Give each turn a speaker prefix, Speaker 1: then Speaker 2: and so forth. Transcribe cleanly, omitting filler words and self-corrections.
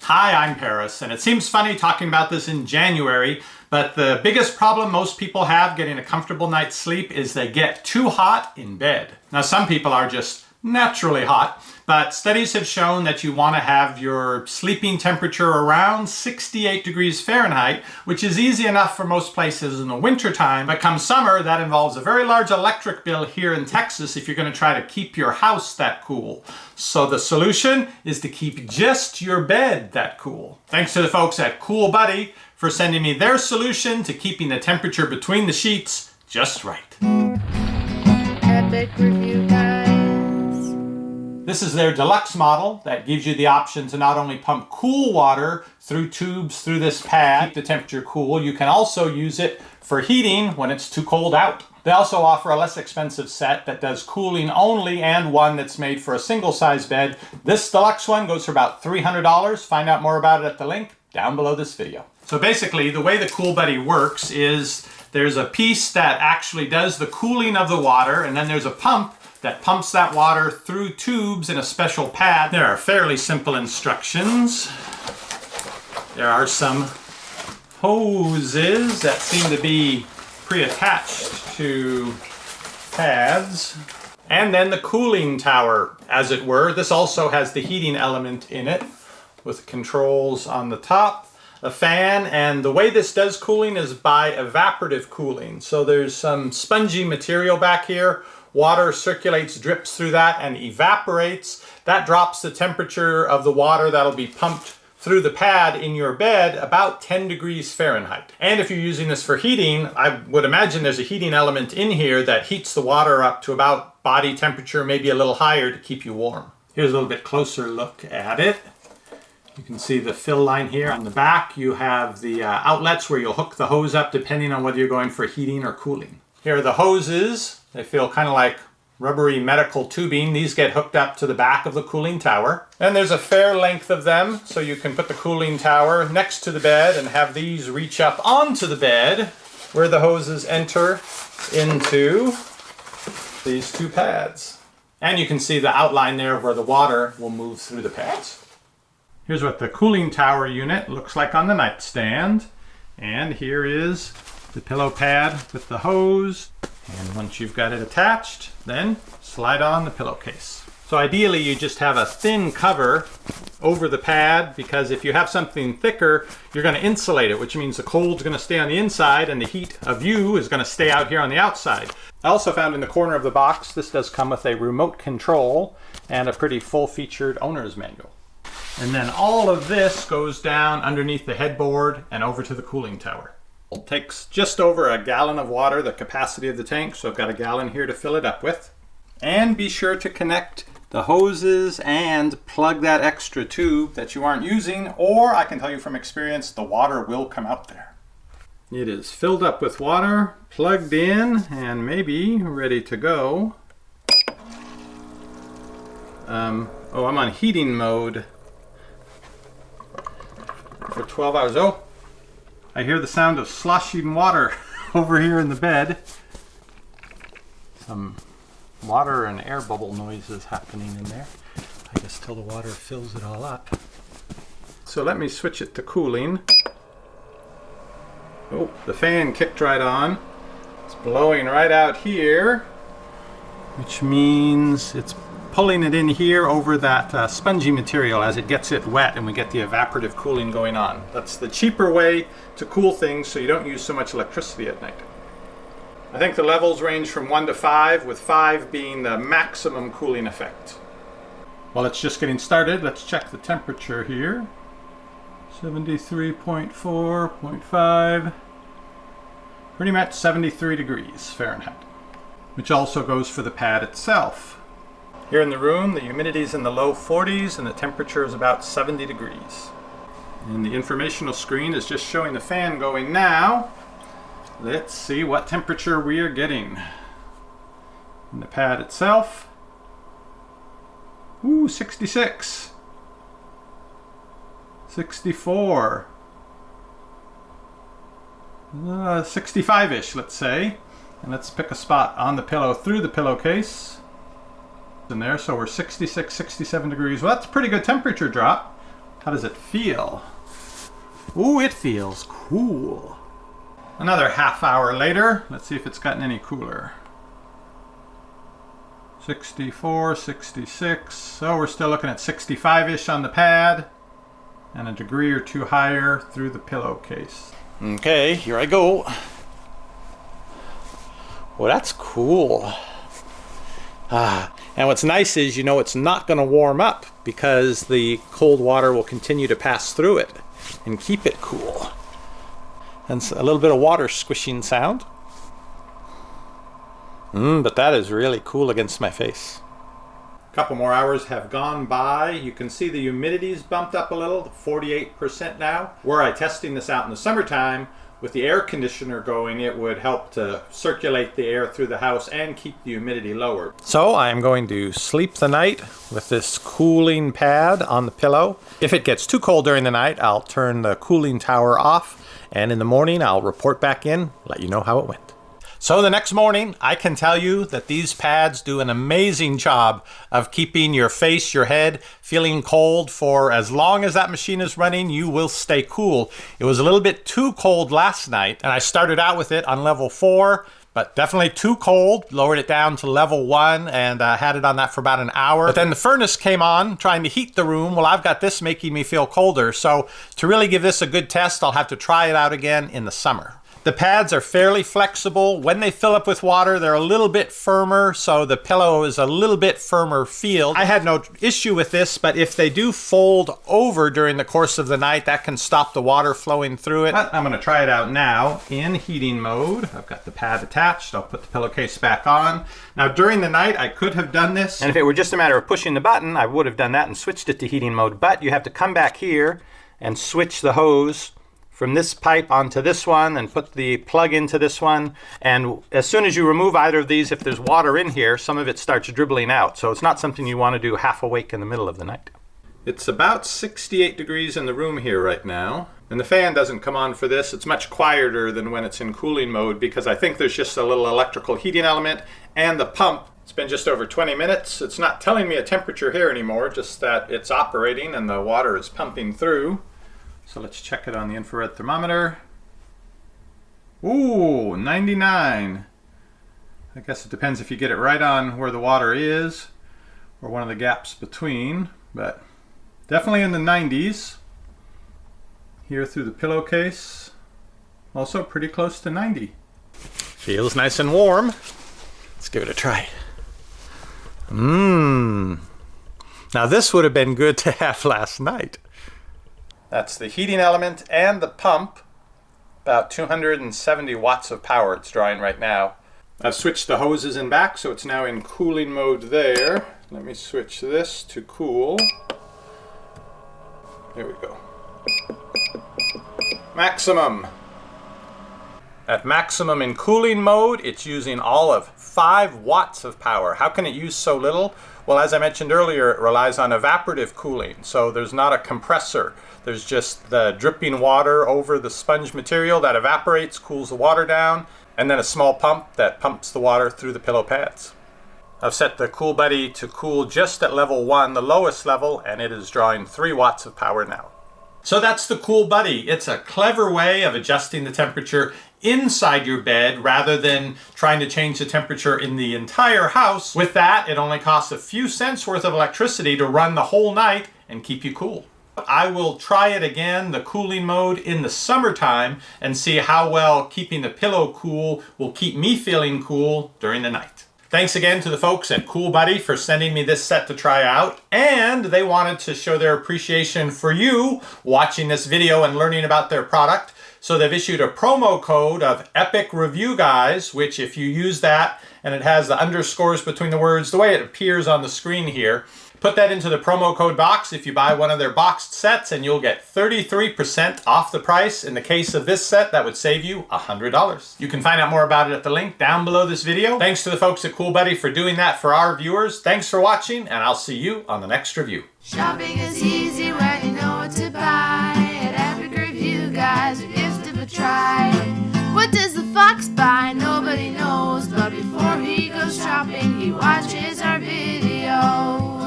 Speaker 1: Hi, I'm Paris, and it seems funny talking about this in January, but the biggest problem most people have getting a comfortable night's sleep is they get too hot in bed. Now, some people are just naturally hot, but studies have shown that you want to have your sleeping temperature around 68 degrees Fahrenheit, which is easy enough for most places in the wintertime, but come summer, that involves a very large electric bill here in Texas if you're going to try to keep your house that cool. So the solution is to keep just your bed that cool. Thanks to the folks at Cool Buddy for sending me their solution to keeping the temperature between the sheets just right.
Speaker 2: Epic Review Guys.
Speaker 1: This is their deluxe model that gives you the option to not only pump cool water through tubes through this pad, keep the temperature cool, you can also use it for heating when it's too cold out. They also offer a less expensive set that does cooling only and one that's made for a single size bed. This deluxe one goes for about $300. Find out more about it at the link down below this video. So basically, the way the Cool Buddy works is there's a piece that actually does the cooling of the water, and then there's a pump that pumps that water through tubes in a special pad. There are fairly simple instructions. There are some hoses that seem to be pre-attached to pads. And then the cooling tower, as it were. This also has the heating element in it with controls on the top, a fan, and the way this does cooling is by evaporative cooling. So there's some spongy material back here. Water circulates, drips through that, and evaporates. That drops the temperature of the water that'll be pumped through the pad in your bed about 10 degrees Fahrenheit. And if you're using this for heating, I would imagine there's a heating element in here that heats the water up to about body temperature, maybe a little higher to keep you warm. Here's a little bit closer look at it. You can see the fill line here. On the back, you have the outlets where you'll hook the hose up depending on whether you're going for heating or cooling. Here are the hoses. They feel kind of like rubbery medical tubing. These get hooked up to the back of the cooling tower. And there's a fair length of them, so you can put the cooling tower next to the bed and have these reach up onto the bed where the hoses enter into these two pads. And you can see the outline there where the water will move through the pads. Here's what the cooling tower unit looks like on the nightstand. And here is the pillow pad with the hose. And once you've got it attached, then slide on the pillowcase. So ideally you just have a thin cover over the pad, because if you have something thicker, you're going to insulate it, which means the cold's going to stay on the inside and the heat of you is going to stay out here on the outside. I also found in the corner of the box, this does come with a remote control and a pretty full-featured owner's manual. And then all of this goes down underneath the headboard and over to the cooling tower. It takes just over a gallon of water, the capacity of the tank, so I've got a gallon here to fill it up with. And be sure to connect the hoses and plug that extra tube that you aren't using, or I can tell you from experience, the water will come out there. It is filled up with water, plugged in, and maybe ready to go. I'm on heating mode for 12 hours. Oh, I hear the sound of sloshing water over here in the bed. Some water and air bubble noises happening in there. I guess till the water fills it all up. So let me switch it to cooling. Oh, the fan kicked right on. It's blowing right out here, which means it's pulling it in here over that spongy material as it gets it wet and we get the evaporative cooling going on. That's the cheaper way to cool things so you don't use so much electricity at night. I think the levels range from 1 to 5, with 5 being the maximum cooling effect. While it's just getting started, let's check the temperature here. 73.4.5, pretty much 73 degrees Fahrenheit, which also goes for the pad itself. Here in the room, the humidity is in the low 40s and the temperature is about 70 degrees. And the informational screen is just showing the fan going now. Let's see what temperature we are getting. In the pad itself, 66, 64, 65-ish, let's say. And let's pick a spot on the pillow through the pillowcase. In there, so we're 66, 67 degrees. Well, that's a pretty good temperature drop How does it feel? Ooh, it feels cool. Another half hour later, let's see if it's gotten any cooler. 64, 66, so we're still looking at 65-ish on the pad, and a degree or two higher through the pillowcase. Okay, here I go. Well, that's cool. And what's nice is, you know, it's not going to warm up because the cold water will continue to pass through it and keep it cool. And a little bit of water squishing sound. But that is really cool against my face. A couple more hours have gone by. You can see the humidity's bumped up a little, to 48% now. Were I testing this out in the summertime, with the air conditioner going, it would help to circulate the air through the house and keep the humidity lower. So I'm going to sleep the night with this cooling pad on the pillow. If it gets too cold during the night, I'll turn the cooling tower off, and in the morning I'll report back in, let you know how it went. So the next morning, I can tell you that these pads do an amazing job of keeping your face, your head, feeling cold for as long as that machine is running. You will stay cool. It was a little bit too cold last night, and I started out with it on level 4, but definitely too cold. Lowered it down to level 1 and had it on that for about an hour. But then the furnace came on, trying to heat the room. Well, I've got this making me feel colder. So to really give this a good test, I'll have to try it out again in the summer. The pads are fairly flexible. When they fill up with water, they're a little bit firmer, so the pillow is a little bit firmer feel. I had no issue with this, but if they do fold over during the course of the night, that can stop the water flowing through it. But I'm going to try it out now in heating mode. I've got the pad attached. I'll put the pillowcase back on. Now, during the night, I could have done this. And if it were just a matter of pushing the button, I would have done that and switched it to heating mode. But you have to come back here and switch the hose from this pipe onto this one and put the plug into this one. And as soon as you remove either of these, if there's water in here, some of it starts dribbling out. So it's not something you want to do half awake in the middle of the night. It's about 68 degrees in the room here right now. And the fan doesn't come on for this. It's much quieter than when it's in cooling mode because I think there's just a little electrical heating element, and the pump, it's been just over 20 minutes. It's not telling me a temperature here anymore, just that it's operating and the water is pumping through. So let's check it on the infrared thermometer. Ooh, 99. I guess it depends if you get it right on where the water is or one of the gaps between, but definitely in the 90s. Here through the pillowcase, also pretty close to 90. Feels nice and warm. Let's give it a try. Now this would have been good to have last night. That's the heating element and the pump. About 270 watts of power it's drawing right now. I've switched the hoses in back, so it's now in cooling mode there. Let me switch this to cool. There we go. Maximum. At maximum in cooling mode, it's using all of 5 watts of power. How can it use so little? Well, as I mentioned earlier, it relies on evaporative cooling. So there's not a compressor. There's just the dripping water over the sponge material that evaporates, cools the water down, and then a small pump that pumps the water through the pillow pads. I've set the Cool Buddy to cool just at level 1, the lowest level, and it is drawing 3 watts of power now. So that's the Cool Buddy. It's a clever way of adjusting the temperature inside your bed rather than trying to change the temperature in the entire house. With that, it only costs a few cents worth of electricity to run the whole night and keep you cool. I will try it again, the cooling mode, in the summertime and see how well keeping the pillow cool will keep me feeling cool during the night. Thanks again to the folks at Cool Buddy for sending me this set to try out, and they wanted to show their appreciation for you watching this video and learning about their product. So they've issued a promo code of EpicReviewGuys, which if you use that and it has the underscores between the words, the way it appears on the screen here, put that into the promo code box if you buy one of their boxed sets, and you'll get 33% off the price. In the case of this set, that would save you $100. You can find out more about it at the link down below this video. Thanks to the folks at Cool Buddy for doing that for our viewers. Thanks for watching, and I'll see you on the next review.
Speaker 2: Shopping is easy when you know what to buy. At Epic Review Guys, we give it a try. What does the fox buy? Nobody knows, but before he goes shopping, he watches our video.